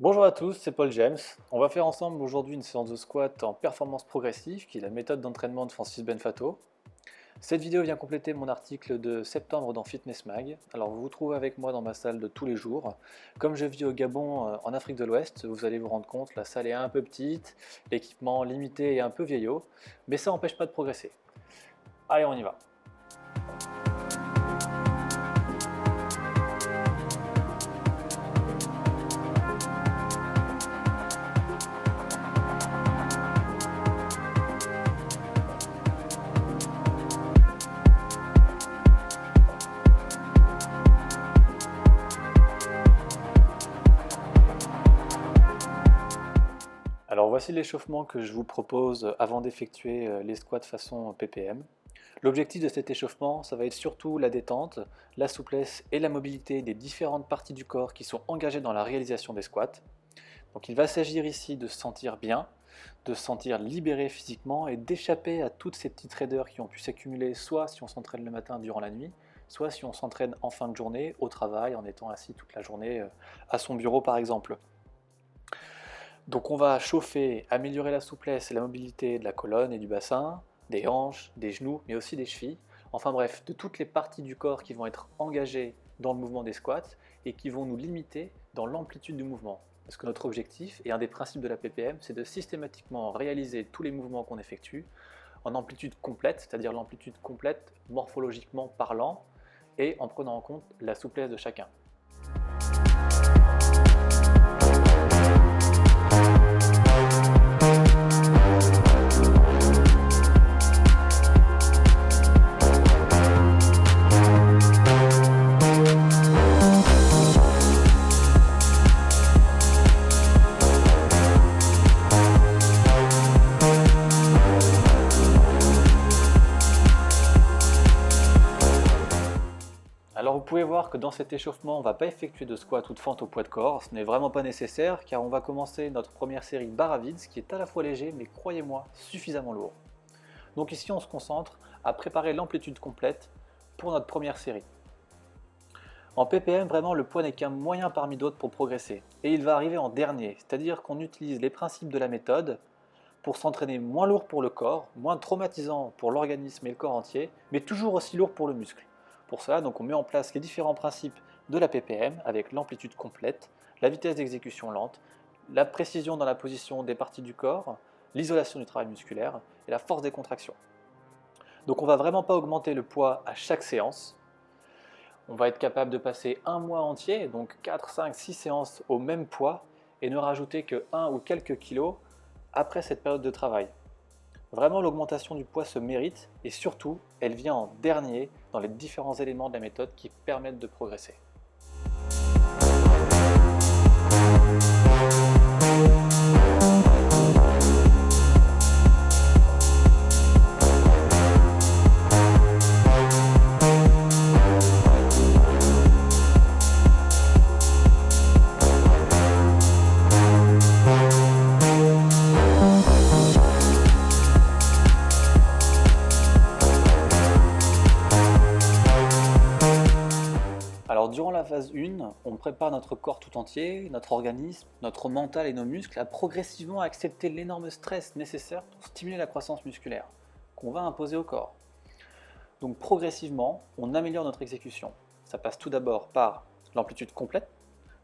Bonjour à tous, c'est Paul James. On va faire ensemble aujourd'hui une séance de squat en performance progressive, qui est la méthode d'entraînement de Francis Benfato. Cette vidéo vient compléter mon article de septembre dans Fitness Mag. Alors vous vous trouvez avec moi dans ma salle de tous les jours. Comme je vis au Gabon, en Afrique de l'Ouest, vous allez vous rendre compte, la salle est un peu petite, l'équipement limité et un peu vieillot, mais ça n'empêche pas de progresser. Allez, on y va. Alors voici l'échauffement que je vous propose avant d'effectuer les squats façon ppm. L'objectif de cet échauffement, ça va être surtout la détente, la souplesse et la mobilité des différentes parties du corps qui sont engagées dans la réalisation des squats. Donc il va s'agir ici de se sentir bien, de se sentir libéré physiquement et d'échapper à toutes ces petites raideurs qui ont pu s'accumuler soit si on s'entraîne le matin durant la nuit, soit si on s'entraîne en fin de journée, au travail, en étant assis toute la journée à son bureau par exemple. Donc on va chauffer, améliorer la souplesse et la mobilité de la colonne et du bassin, des hanches, des genoux, mais aussi des chevilles. Enfin bref, de toutes les parties du corps qui vont être engagées dans le mouvement des squats et qui vont nous limiter dans l'amplitude du mouvement. Parce que notre objectif, et un des principes de la ppm, c'est de systématiquement réaliser tous les mouvements qu'on effectue en amplitude complète, c'est-à-dire l'amplitude complète morphologiquement parlant, et en prenant en compte la souplesse de chacun. Alors vous pouvez voir que dans cet échauffement, on ne va pas effectuer de squat ou de fente au poids de corps, ce n'est vraiment pas nécessaire car on va commencer notre première série barre à vide, ce qui est à la fois léger mais croyez-moi suffisamment lourd. Donc ici on se concentre à préparer l'amplitude complète pour notre première série. En ppm, vraiment le poids n'est qu'un moyen parmi d'autres pour progresser et il va arriver en dernier, c'est-à-dire qu'on utilise les principes de la méthode pour s'entraîner moins lourd pour le corps, moins traumatisant pour l'organisme et le corps entier, mais toujours aussi lourd pour le muscle. Pour cela, donc, on met en place les différents principes de la ppm avec l'amplitude complète, la vitesse d'exécution lente, la précision dans la position des parties du corps, l'isolation du travail musculaire et la force des contractions. Donc on ne va vraiment pas augmenter le poids à chaque séance. On va être capable de passer un mois entier, donc 4, 5, 6 séances au même poids et ne rajouter que 1 ou quelques kilos après cette période de travail. Vraiment, l'augmentation du poids se mérite et surtout, elle vient en dernier dans les différents éléments de la méthode qui permettent de progresser. Alors durant la phase 1, on prépare notre corps tout entier, notre organisme, notre mental et nos muscles à progressivement accepter l'énorme stress nécessaire pour stimuler la croissance musculaire qu'on va imposer au corps. Donc progressivement, on améliore notre exécution. Ça passe tout d'abord par l'amplitude complète.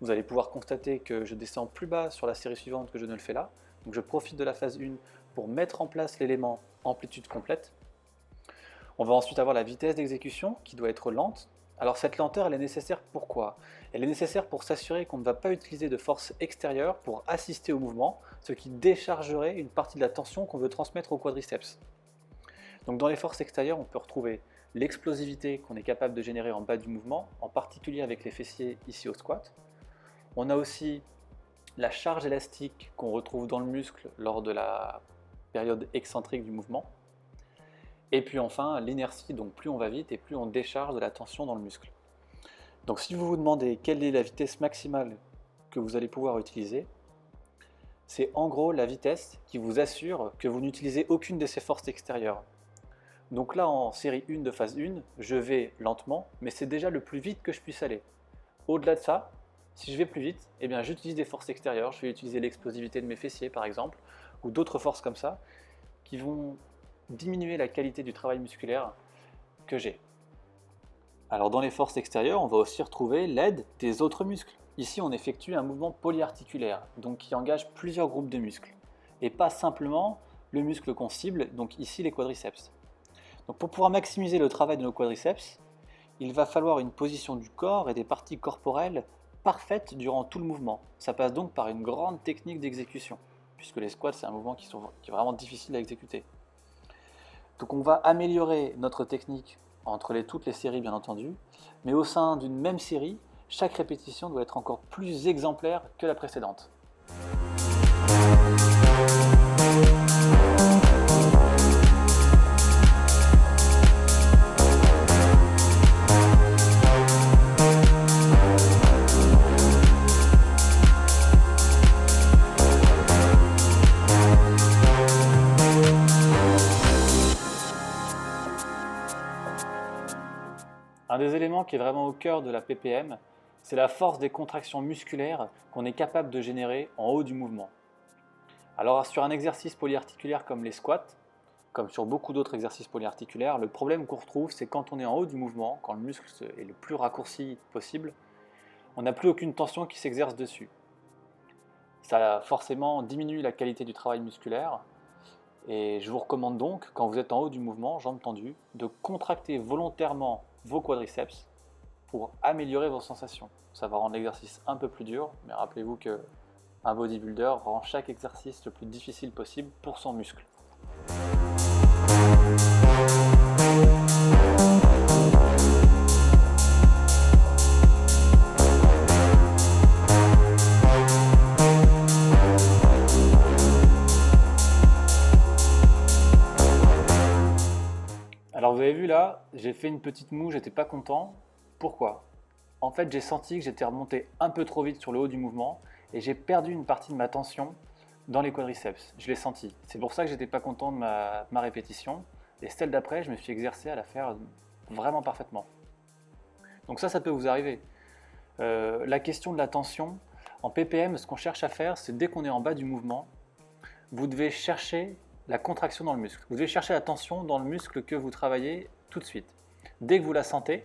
Vous allez pouvoir constater que je descends plus bas sur la série suivante que je ne le fais là. Donc je profite de la phase 1 pour mettre en place l'élément amplitude complète. On va ensuite avoir la vitesse d'exécution qui doit être lente. Alors cette lenteur, elle est nécessaire pourquoi? Elle est nécessaire pour s'assurer qu'on ne va pas utiliser de force extérieure pour assister au mouvement, ce qui déchargerait une partie de la tension qu'on veut transmettre au quadriceps. Donc dans les forces extérieures, on peut retrouver l'explosivité qu'on est capable de générer en bas du mouvement, en particulier avec les fessiers ici au squat. On a aussi la charge élastique qu'on retrouve dans le muscle lors de la période excentrique du mouvement. Et puis enfin, l'inertie, donc plus on va vite et plus on décharge de la tension dans le muscle. Donc si vous vous demandez quelle est la vitesse maximale que vous allez pouvoir utiliser, c'est en gros la vitesse qui vous assure que vous n'utilisez aucune de ces forces extérieures. Donc là, en série 1 de phase 1, je vais lentement, mais c'est déjà le plus vite que je puisse aller. Au-delà de ça, Si je vais plus vite, eh bien j'utilise des forces extérieures, je vais utiliser l'explosivité de mes fessiers par exemple, ou d'autres forces comme ça, qui vont diminuer la qualité du travail musculaire que j'ai. Alors dans les forces extérieures, on va aussi retrouver l'aide des autres muscles. Ici, on effectue un mouvement polyarticulaire, donc qui engage plusieurs groupes de muscles, et pas simplement le muscle qu'on cible, donc ici les quadriceps. Donc pour pouvoir maximiser le travail de nos quadriceps, il va falloir une position du corps et des parties corporelles parfaites durant tout le mouvement. Ça passe donc par une grande technique d'exécution, puisque les squats c'est un mouvement qui est vraiment difficile à exécuter. Donc on va améliorer notre technique entre toutes les séries bien entendu, mais au sein d'une même série, chaque répétition doit être encore plus exemplaire que la précédente. Un des éléments qui est vraiment au cœur de la PPM, c'est la force des contractions musculaires qu'on est capable de générer en haut du mouvement. Alors sur un exercice polyarticulaire comme les squats, comme sur beaucoup d'autres exercices polyarticulaires, le problème qu'on retrouve, c'est quand on est en haut du mouvement, quand le muscle est le plus raccourci possible, on n'a plus aucune tension qui s'exerce dessus. Ça forcément diminue la qualité du travail musculaire, et je vous recommande donc, quand vous êtes en haut du mouvement, jambes tendues, de contracter volontairement vos quadriceps pour améliorer vos sensations. Ça va rendre l'exercice un peu plus dur, mais rappelez-vous qu'un bodybuilder rend chaque exercice le plus difficile possible pour son muscle. Alors vous avez vu là, j'ai fait une petite moue, j'étais pas content. Pourquoi? En fait, j'ai senti que j'étais remonté un peu trop vite sur le haut du mouvement et j'ai perdu une partie de ma tension dans les quadriceps. Je l'ai senti. C'est pour ça que j'étais pas content de ma répétition. Et celle d'après, je me suis exercé à la faire vraiment parfaitement. Donc ça peut vous arriver. La question de la tension, en PPM, ce qu'on cherche à faire, c'est dès qu'on est en bas du mouvement, vous devez chercher la contraction dans le muscle. Vous devez chercher la tension dans le muscle que vous travaillez tout de suite. Dès que vous la sentez,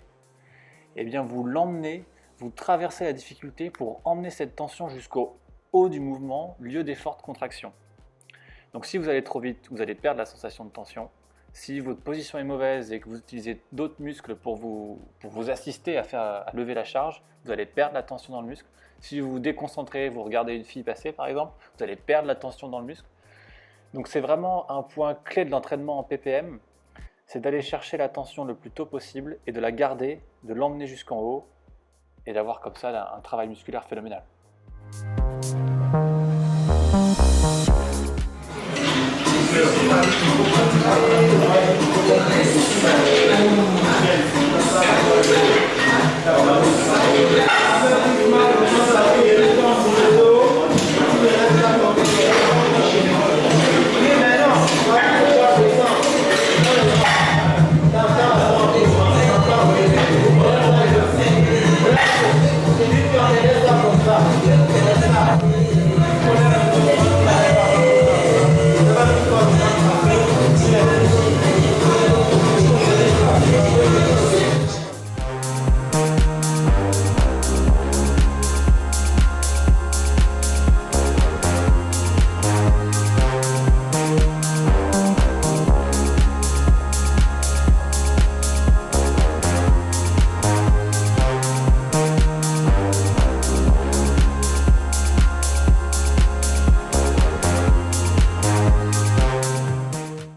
eh bien vous l'emmenez, vous traversez la difficulté pour emmener cette tension jusqu'au haut du mouvement, lieu des fortes contractions. Donc si vous allez trop vite, vous allez perdre la sensation de tension. Si votre position est mauvaise et que vous utilisez d'autres muscles pour vous assister à lever la charge, vous allez perdre la tension dans le muscle. Si vous vous déconcentrez, vous regardez une fille passer par exemple, vous allez perdre la tension dans le muscle. Donc c'est vraiment un point clé de l'entraînement en PPM, c'est d'aller chercher la tension le plus tôt possible et de la garder, de l'emmener jusqu'en haut et d'avoir comme ça un travail musculaire phénoménal.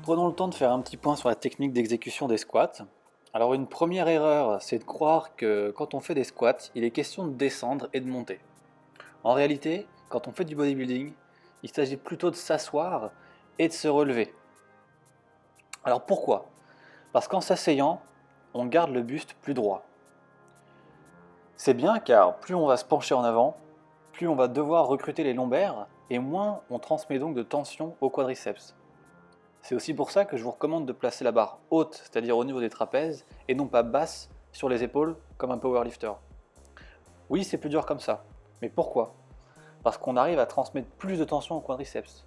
Prenons le temps de faire un petit point sur la technique d'exécution des squats. Alors une première erreur, c'est de croire que quand on fait des squats, il est question de descendre et de monter. En réalité, quand on fait du bodybuilding, il s'agit plutôt de s'asseoir et de se relever. Alors pourquoi? Parce qu'en s'asseyant, on garde le buste plus droit. C'est bien car plus on va se pencher en avant, plus on va devoir recruter les lombaires et moins on transmet donc de tension aux quadriceps. C'est aussi pour ça que je vous recommande de placer la barre haute, c'est-à-dire au niveau des trapèzes, et non pas basse sur les épaules comme un powerlifter. Oui, c'est plus dur comme ça, Mais pourquoi? Parce qu'on arrive à transmettre plus de tension au quadriceps.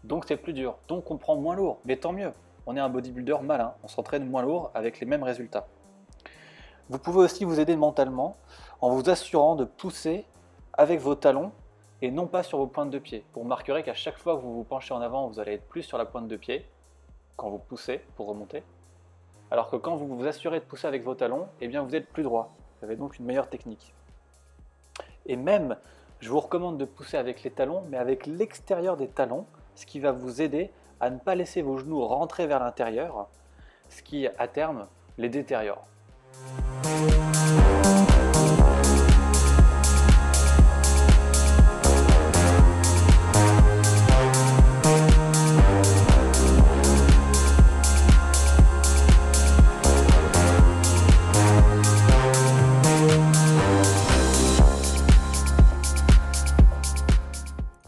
Donc c'est plus dur, donc on prend moins lourd, mais tant mieux. On est un bodybuilder malin, on s'entraîne moins lourd avec les mêmes résultats. Vous pouvez aussi vous aider mentalement en vous assurant de pousser avec vos talons et non pas sur vos pointes de pied. Vous remarquerez qu'à chaque fois que vous vous penchez en avant, vous allez être plus sur la pointe de pied quand vous poussez pour remonter. Alors que quand vous vous assurez de pousser avec vos talons, eh bien vous êtes plus droit. Vous avez donc une meilleure technique. Et même, je vous recommande de pousser avec les talons, mais avec l'extérieur des talons, ce qui va vous aider à ne pas laisser vos genoux rentrer vers l'intérieur, ce qui, à terme, les détériore.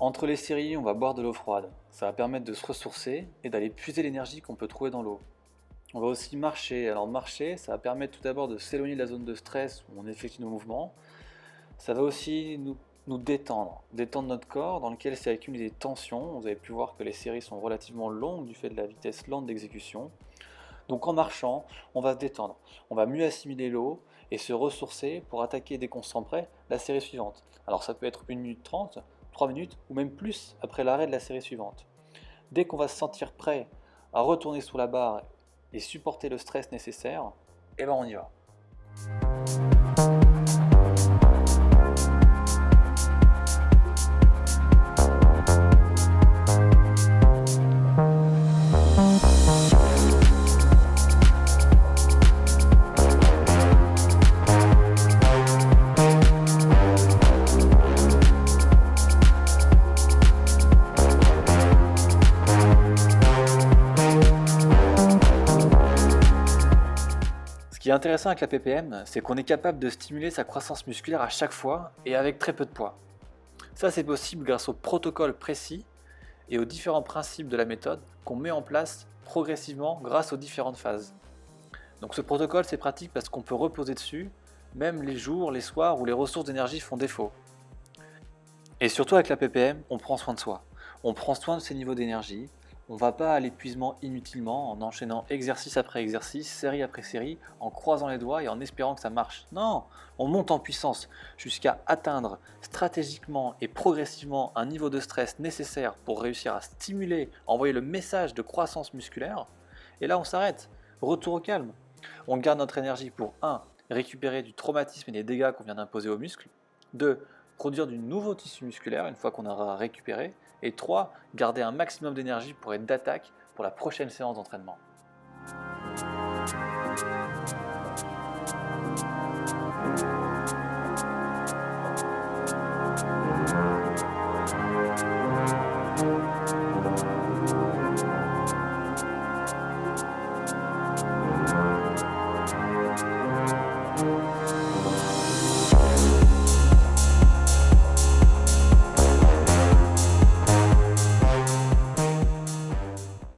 Entre les séries, on va boire de l'eau froide. Ça va permettre de se ressourcer et d'aller puiser l'énergie qu'on peut trouver dans l'eau. On va aussi marcher. Alors marcher, ça va permettre tout d'abord de s'éloigner de la zone de stress où on effectue nos mouvements. Ça va aussi nous détendre notre corps dans lequel s'est accumulé des tensions. Vous avez pu voir que les séries sont relativement longues du fait de la vitesse lente d'exécution. Donc en marchant, on va se détendre. On va mieux assimiler l'eau et se ressourcer pour attaquer dès qu'on se sent prêt la série suivante. Alors ça peut être 1 minute 30, 3 minutes ou même plus après l'arrêt de la série suivante. Dès qu'on va se sentir prêt à retourner sous la barre et supporter le stress nécessaire, et ben on y va. Ce qui est intéressant avec la PPM, c'est qu'on est capable de stimuler sa croissance musculaire à chaque fois et avec très peu de poids. Ça, c'est possible grâce au protocole précis et aux différents principes de la méthode qu'on met en place progressivement grâce aux différentes phases. Donc ce protocole, c'est pratique parce qu'on peut reposer dessus, même les jours, les soirs où les ressources d'énergie font défaut. Et surtout avec la PPM, on prend soin de soi. On prend soin de ses niveaux d'énergie. On ne va pas à l'épuisement inutilement en enchaînant exercice après exercice, série après série, en croisant les doigts et en espérant que ça marche. Non, on monte en puissance jusqu'à atteindre stratégiquement et progressivement un niveau de stress nécessaire pour réussir à stimuler, envoyer le message de croissance musculaire. Et là, on s'arrête. Retour au calme. On garde notre énergie pour 1. Récupérer du traumatisme et des dégâts qu'on vient d'imposer aux muscles. 2. Produire du nouveau tissu musculaire une fois qu'on aura récupéré. Et 3. Garder un maximum d'énergie pour être d'attaque pour la prochaine séance d'entraînement.